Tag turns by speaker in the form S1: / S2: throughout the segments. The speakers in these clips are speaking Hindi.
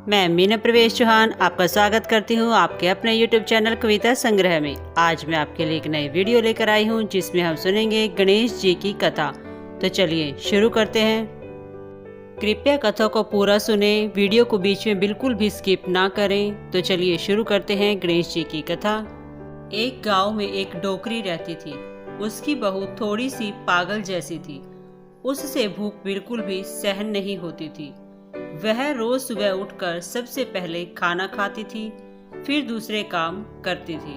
S1: मैं मीना प्रवेश चौहान आपका स्वागत करती हूँ आपके अपने YouTube चैनल कविता संग्रह में। आज मैं आपके लिए एक नई वीडियो लेकर आई हूँ जिसमें हम सुनेंगे गणेश जी की कथा। तो चलिए शुरू करते हैं। कृपया कथा को पूरा सुने, वीडियो को बीच में बिल्कुल भी स्किप ना करें। तो चलिए शुरू करते हैं गणेश जी की कथा। एक गाँव में एक डोकरी रहती थी। उसकी बहू थोड़ी सी पागल जैसी थी। उससे भूख बिल्कुल भी सहन नहीं होती थी। वह रोज सुबह उठकर सबसे पहले खाना खाती थी, फिर दूसरे काम करती थी।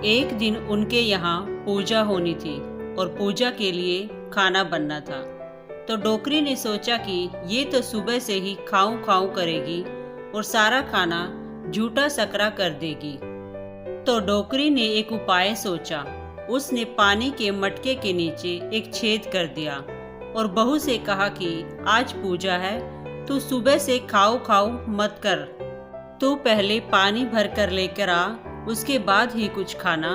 S1: एक दिन उनके यहाँ पूजा होनी थी और पूजा के लिए खाना बनना था। तो डोकरी ने सोचा कि ये तो सुबह से ही खाऊं खाऊं करेगी और सारा खाना झूठा सकरा कर देगी। तो डोकरी ने एक उपाय सोचा। उसने पानी के मटके के नीचे एक छेद कर दिया और बहू से कहा कि आज पूजा है, तू सुबह से खाओ खाओ मत कर। तू पहले पानी भर कर लेकर आ, उसके बाद ही कुछ खाना।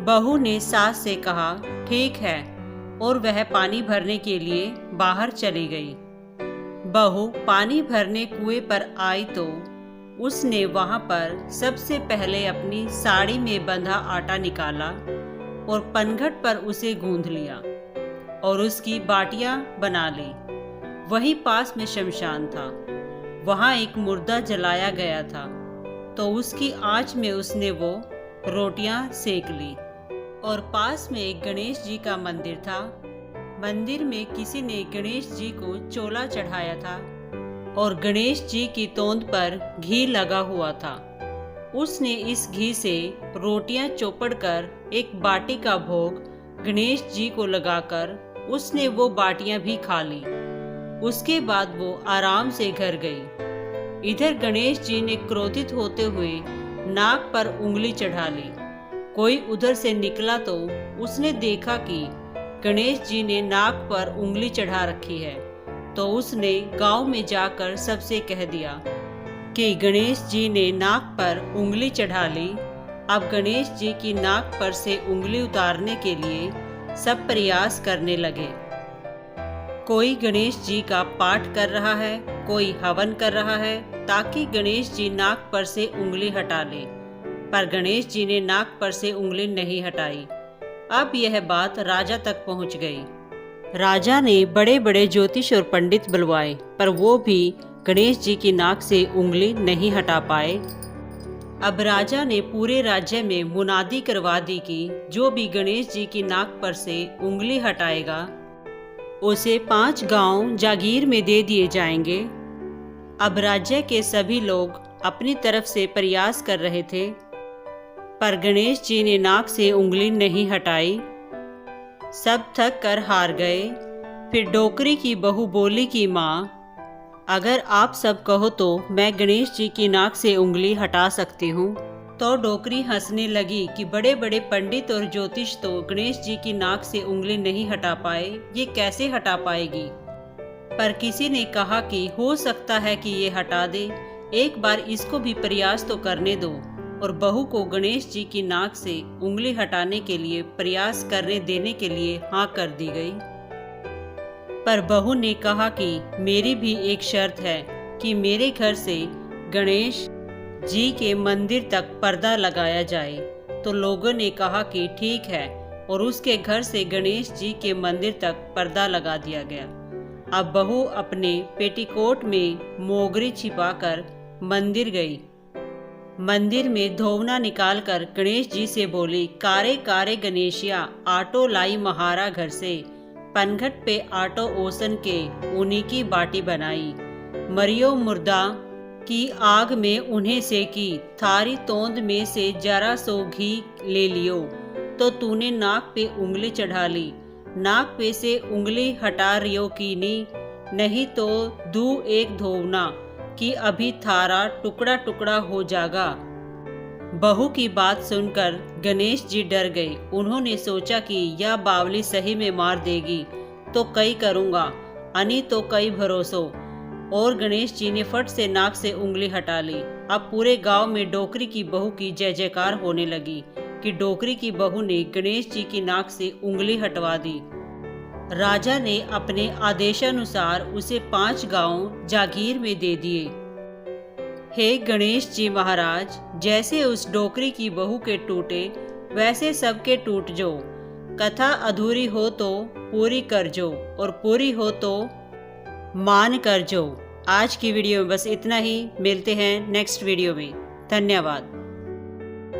S1: बहू ने सास से कहा ठीक है, और वह पानी भरने के लिए बाहर चली गई। बहू पानी भरने कुएं पर आई तो उसने वहां पर सबसे पहले अपनी साड़ी में बंधा आटा निकाला और पनघट पर उसे गूंथ लिया और उसकी बाटियां बना ली। वहीं पास में शमशान था, वहां एक मुर्दा जलाया गया था। तो उसकी आंच में उसने वो रोटियां सेक ली। और पास में एक गणेश जी का मंदिर था। मंदिर में किसी ने गणेश जी को चोला चढ़ाया था और गणेश जी की तोंद पर घी लगा हुआ था। उसने इस घी से रोटियां चौपड़ कर एक बाटी का भोग गणेश जी को लगाकर उसने वो बाटियां भी खा ली। उसके बाद वो आराम से घर गई। इधर गणेश जी ने क्रोधित होते हुए नाक पर उंगली चढ़ा ली। कोई उधर से निकला तो उसने देखा कि गणेश जी ने नाक पर उंगली चढ़ा रखी है। तो उसने गांव में जाकर सबसे कह दिया कि गणेश जी ने नाक पर उंगली चढ़ा ली। अब गणेश जी की नाक पर से उंगली उतारने के लिए सब प्रयास करने लगे। कोई गणेश जी का पाठ कर रहा है, कोई हवन कर रहा है ताकि गणेश जी नाक पर से उंगली हटा ले, पर गणेश जी ने नाक पर से उंगली नहीं हटाई। अब यह बात राजा तक पहुंच गई। राजा ने बड़े बड़े ज्योतिष और पंडित बुलवाए, पर वो भी गणेश जी की नाक से उंगली नहीं हटा पाए। अब राजा ने पूरे राज्य में मुनादी करवा दी कि जो भी गणेश जी की नाक पर से उंगली हटाएगा उसे 5 गांव जागीर में दे दिए जाएंगे। अब राज्य के सभी लोग अपनी तरफ से प्रयास कर रहे थे, पर गणेश जी ने नाक से उंगली नहीं हटाई। सब थक कर हार गए। फिर डोकरी की बहू बोली कि माँ, अगर आप सब कहो तो मैं गणेश जी की नाक से उंगली हटा सकती हूँ। तो डोकरी हंसने लगी कि बड़े बड़े पंडित और ज्योतिष तो गणेश जी की नाक से उंगली नहीं हटा पाए, ये कैसे हटा पाएगी। पर किसी ने कहा कि हो सकता है कि ये हटा दे, एक बार इसको भी प्रयास तो करने दो। और बहू को गणेश जी की नाक से उंगली हटाने के लिए प्रयास करने देने के लिए हाँ कर दी गई। पर बहू ने कहा कि मेरी भी एक शर्त है कि मेरे घर से गणेश जी के मंदिर तक पर्दा लगाया जाए। तो लोगों ने कहा कि ठीक है, और उसके घर से गणेश जी के मंदिर तक पर्दा लगा दिया गया। अब बहू अपने पेटीकोट में मोगरी छिपाकर मंदिर गई। मंदिर में धोवना निकालकर गणेश जी से बोली, कारे कारे गणेशिया, आटो लाई महारा घर से, पनघट पे आटो ओसन के उन्हीं की बाटी बनाई। मरियो मुर्दा की आग में उन्हें सेकी, थारी तोंद में से जरा सो घी ले लियो। तो तूने नाक पे उंगली चढ़ा ली, नाक पे से उंगली हटा रियो की नहीं तो दू एक धोवना कि अभी थारा टुकड़ा टुकड़ा हो जागा। बहू की बात सुनकर गणेश जी डर गए। उन्होंने सोचा कि यह बावली सही में मार देगी तो कई करूँगा, अनि तो कई भरोसों। और गणेश जी ने फट से नाक से उंगली हटा ली। अब पूरे गांव में डोकरी की बहू की जय जयकार होने लगी कि डोकरी की बहू ने गणेश जी की नाक से उंगली हटवा दी। राजा ने अपने आदेशानुसार उसे 5 गांव जागीर में दे दिए। हे गणेश जी महाराज, जैसे उस डोकरी की बहू के टूटे वैसे सबके टूट जो। कथा अधूरी हो तो पूरी कर जो, और पूरी हो तो मान कर जो। आज की वीडियो में बस इतना ही। मिलते हैं नेक्स्ट वीडियो में। धन्यवाद।